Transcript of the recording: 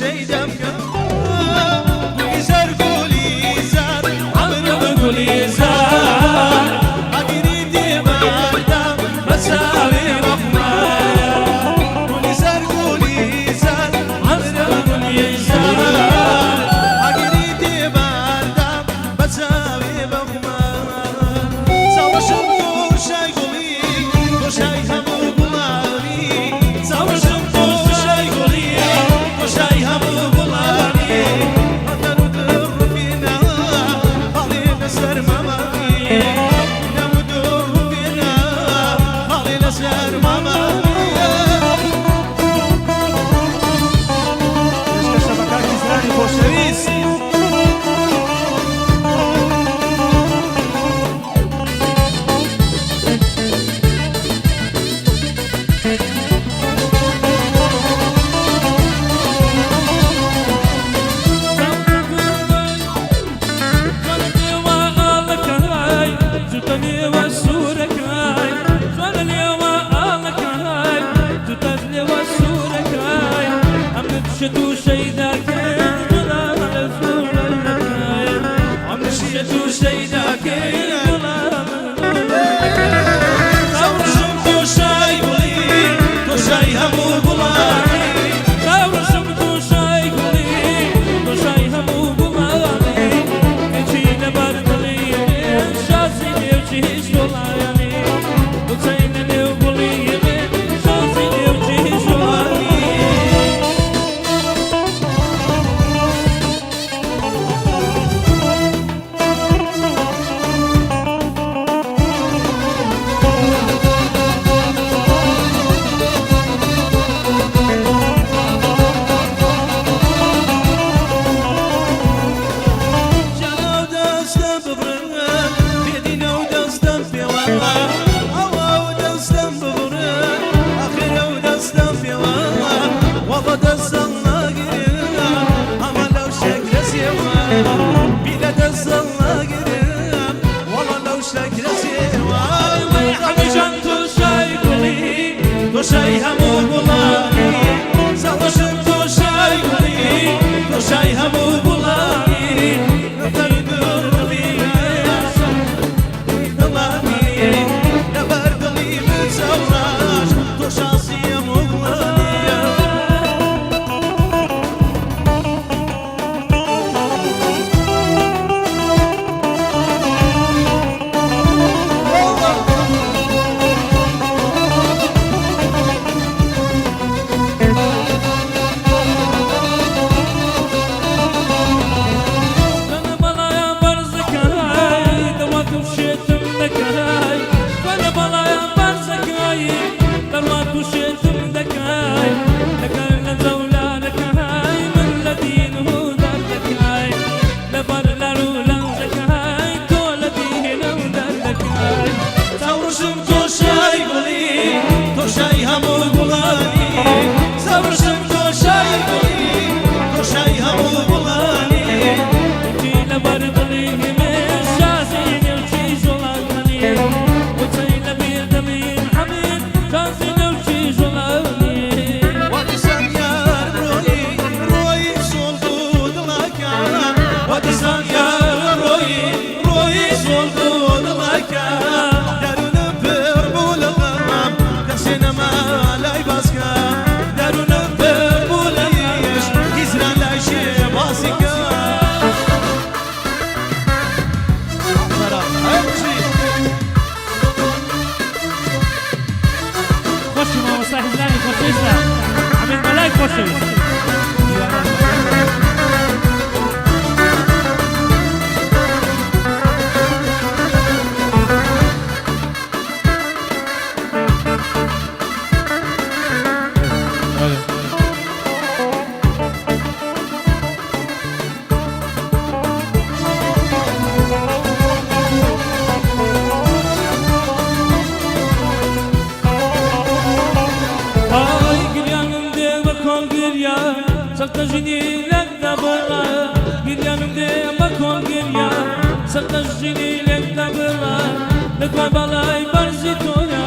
شيدم گلیزار گلیزار عمرو گلیزار اگری دیوارم مساوی رحمان گلیزار گلیزار عمرو گلیزار اگری دیوارم مساوی رحمان سواشم دوشای گلی دوشای همو گلانی سواشم دوشای گلی دوشای همو گلانی آدم دور فينا خلينا سر مامي نم دور فينا خلينا سر مامي Esta şabakak izrani boşeviz شتو شيداك غلام الفلك عم شتو شيداك غلام Savruşum doşay guli doşay hamu gulani Savruşum doşay guli doşay hamu gulani Geçine bardali şasi nevçi hiç dolayani Doçayne nev guli şasi nevçi hiç dolayani Canov dastam bıbrın Bedinav dastam piyava Avav dastam bıbrın Akhirav dastam piyava Valla dastanla girin Ama lav şekres yeva Bile dastanla girin Valla lav şekres yeva Hamijan doşay guli Doşay hamu gulani Savaşım doşay guli Doşay hamu gulani Nefterdir gıliyas Gılani Nefer gıliyim savraş Doşasıyım uglani Bana balaya barzakay Dama kuşetim dekay Bana balaya barzakay Dama kuşetim dekay Dekay lezavla dekay Min ledinu dar dekay Lebarlaru lan zekay To ledinu dar dekay Savruşum doşay guli Doşay hamu gulani Savruşum doşay guli Doşay hamu gulani Tila bardali himesh Shazi nevchi zolani Utayla birdali hamid Shazi nevchi zolani Vadi san yar royi Royi soldu dlaka Vadi san yar royi Royi soldu dlaka Darunu per bulalım Kasina malay baska Darunu per bulayish Gizran layşi basika خوشی ما مصلح زنی خوشیسته عمید ملک خوشیست Ay gül yanımda bak ol gül ya Sakta jiniyle de bula Gül yanımda bak ol gül ya Sakta jiniyle de bula Lekvay balay barzi toya